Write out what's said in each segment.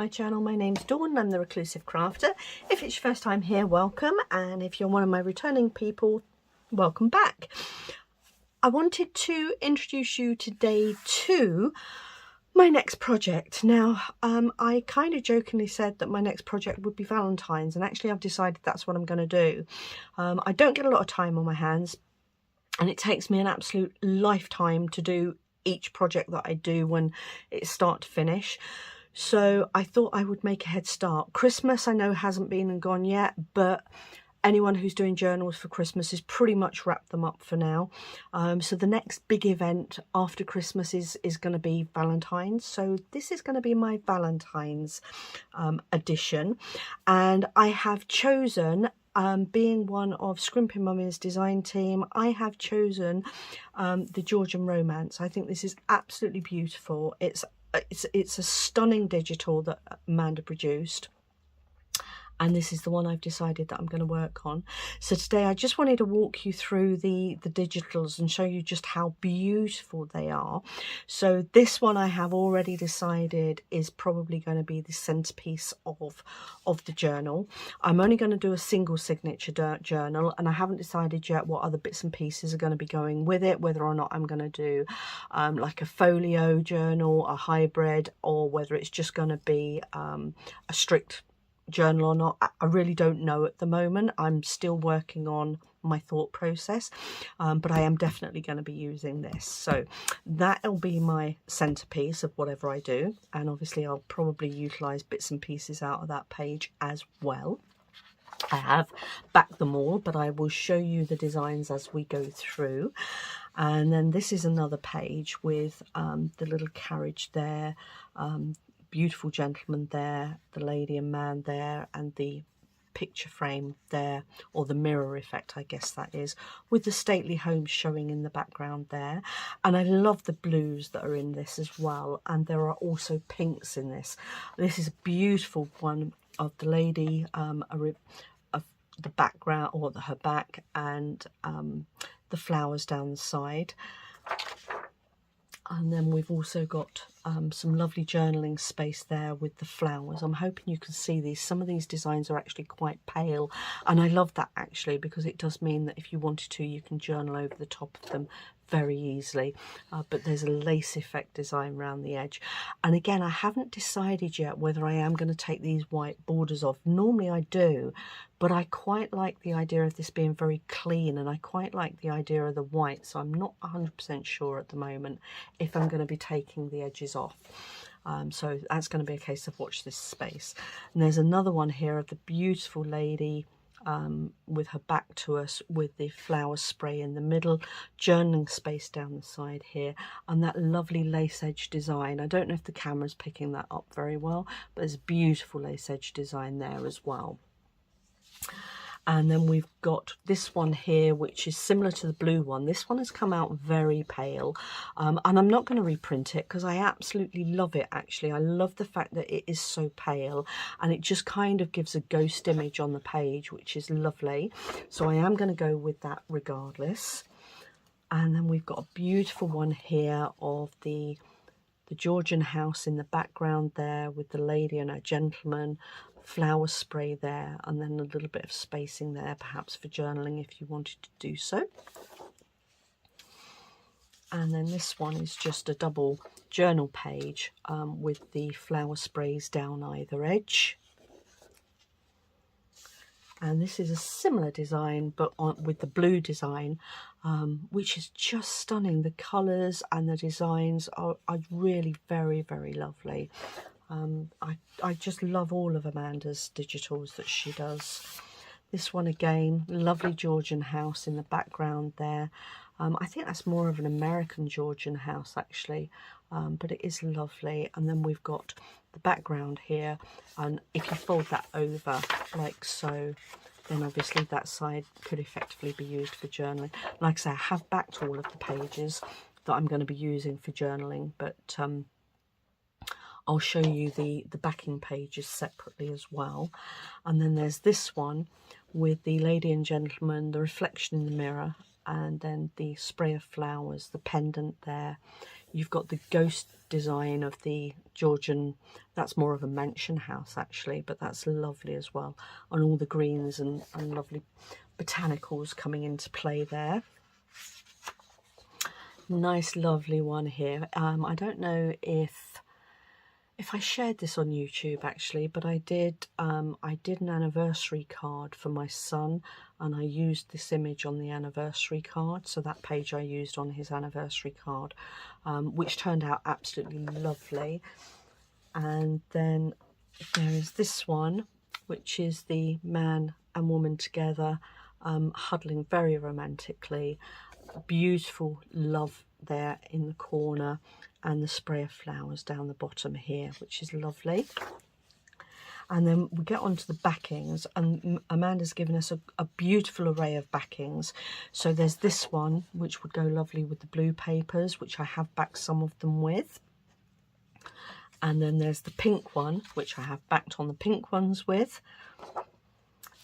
my channel. My name's Dawn, I'm the Reclusive Crafter. If it's your first time here, welcome, and if you're one of my returning people, welcome back. I wanted to introduce you today to my next project. Now, I kind of jokingly said that my next project would be Valentine's, and actually I've decided that's what I'm going to do. I don't get a lot of time on my hands, and it takes me an absolute lifetime to do each project that I do when it's start to finish. So I thought I would make a head start. Christmas I know hasn't been and gone yet, but anyone who's doing journals for Christmas has pretty much wrapped them up for now. So the next big event after Christmas is going to be Valentine's. So this is going to be my Valentine's edition. And I have chosen, being one of Scrimping Mummy's design team, I have chosen the Georgian Romance. I think this is absolutely beautiful. It's a stunning digital that Amanda produced, and this is the one I've decided that I'm going to work on. So today I just wanted to walk you through the digitals and show you just how beautiful they are. So this one I have already decided is probably going to be the centerpiece of the journal. I'm only going to do a single signature journal, and I haven't decided yet what other bits and pieces are going to be going with it, whether or not I'm going to do like a folio journal, a hybrid, or whether it's just going to be a strict journal or not. I really don't know at the moment. I'm still working on my thought process, but I am definitely going to be using this. So that'll be my centerpiece of whatever I do, and obviously I'll probably utilize bits and pieces out of that page as well. I have backed them all, but I will show you the designs as we go through. And then this is another page with the little carriage there, beautiful gentleman there, the lady and man there, and the picture frame there, or the mirror effect I guess that is, with the stately homes showing in the background there. And I love the blues that are in this as well, and there are also pinks in this. This is a beautiful one of the lady, of the background, or her back, and the flowers down the side. And then we've also got some lovely journaling space there with the flowers. I'm hoping you can see these. Some of these designs are actually quite pale, and I love that actually, because it does mean that if you wanted to, you can journal over the top of them very easily. But there's a lace effect design around the edge. And again, I haven't decided yet whether I am going to take these white borders off. Normally I do, but I quite like the idea of this being very clean, and I quite like the idea of the white, so I'm not 100% sure at the moment if I'm going to be taking the edges off. So that's going to be a case of watch this space. And there's another one here of the beautiful lady with her back to us, with the flower spray in the middle, journaling space down the side here, and that lovely lace edge design. I don't know if the camera's picking that up very well, but there's a beautiful lace edge design there as well. And then we've got this one here, which is similar to the blue one. This one has come out very pale, and I'm not going to reprint it because I absolutely love it actually. I love the fact that it is so pale, and it just kind of gives a ghost image on the page, which is lovely. So I am going to go with that regardless. And then we've got a beautiful one here of the Georgian house in the background there, with the lady and her gentleman, flower spray there, and then a little bit of spacing there perhaps for journaling if you wanted to do so. And then this one is just a double journal page with the flower sprays down either edge. And this is a similar design, but with the blue design, which is just stunning. The colours and the designs are really very, very lovely. I just love all of Amanda's digitals that she does. This one again, lovely Georgian house in the background there. I think that's more of an American Georgian house actually, but it is lovely. And then we've got the background here, and if you fold that over like so, then obviously that side could effectively be used for journaling. Like I say, I have backed all of the pages that I'm going to be using for journaling, but I'll show you the backing pages separately as well. And then there's this one with the lady and gentleman, the reflection in the mirror, and then the spray of flowers, the pendant there. You've got the ghost design of the Georgian, that's more of a mansion house actually, but that's lovely as well, and all the greens and lovely botanicals coming into play there. Nice lovely one here. I don't know if I shared this on YouTube actually, but I did an anniversary card for my son, and I used this image on the anniversary card, so that page I used on his anniversary card, which turned out absolutely lovely. And then there is this one, which is the man and woman together, huddling very romantically. Beautiful love there in the corner, and the spray of flowers down the bottom here, which is lovely. And then we get onto the backings, and Amanda's given us a beautiful array of backings. So there's this one, which would go lovely with the blue papers, which I have backed some of them with. And then there's the pink one, which I have backed on the pink ones with.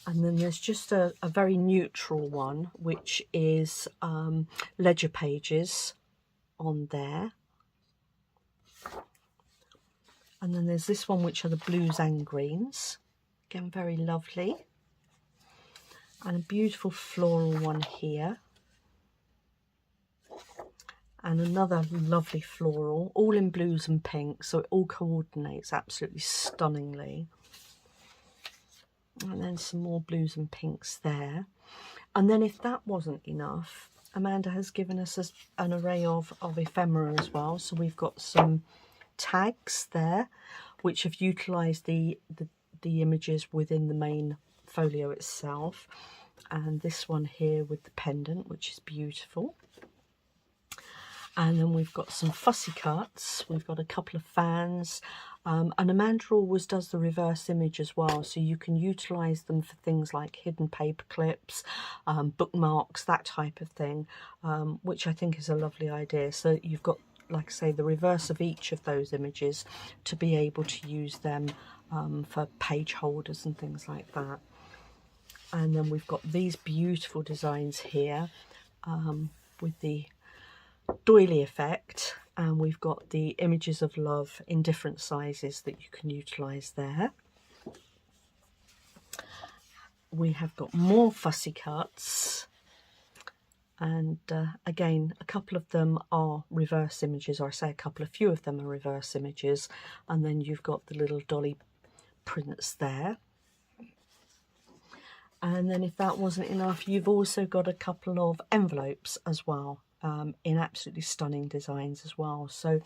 And then there's just a very neutral one, which is ledger pages on there. And then there's this one, which are the blues and greens. Again, very lovely. And a beautiful floral one here. And another lovely floral, all in blues and pinks, so it all coordinates absolutely stunningly. And then some more blues and pinks there. And then if that wasn't enough, Amanda has given us an array of ephemera as well. So we've got some tags there, which have utilised the images within the main folio itself. And this one here with the pendant, which is beautiful. And then we've got some fussy cuts. We've got a couple of fans. And Amanda always does the reverse image as well, so you can utilise them for things like hidden paper clips, bookmarks, that type of thing, which I think is a lovely idea. So you've got, like I say, the reverse of each of those images to be able to use them for page holders and things like that. And then we've got these beautiful designs here with the doily effect, and we've got the images of love in different sizes that you can utilise there. We have got more fussy cuts, and again, a couple of them are reverse images, or I say a few of them are reverse images, and then you've got the little dolly prints there. And then if that wasn't enough, you've also got a couple of envelopes as well, in absolutely stunning designs as well. So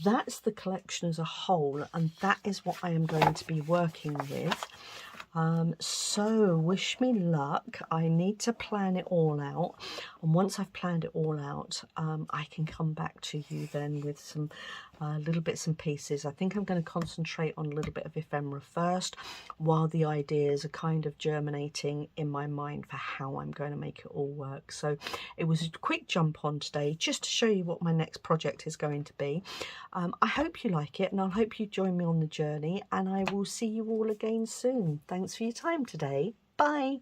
that's the collection as a whole, and that is what I am going to be working with. So wish me luck. I need to plan it all out, and once I've planned it all out, I can come back to you then with some little bits and pieces. I think I'm going to concentrate on a little bit of ephemera first, while the ideas are kind of germinating in my mind for how I'm going to make it all work. So it was a quick jump on today just to show you what my next project is going to be. I hope you like it, and I hope you join me on the journey, and I will see you all again soon. Thanks for your time today. Bye.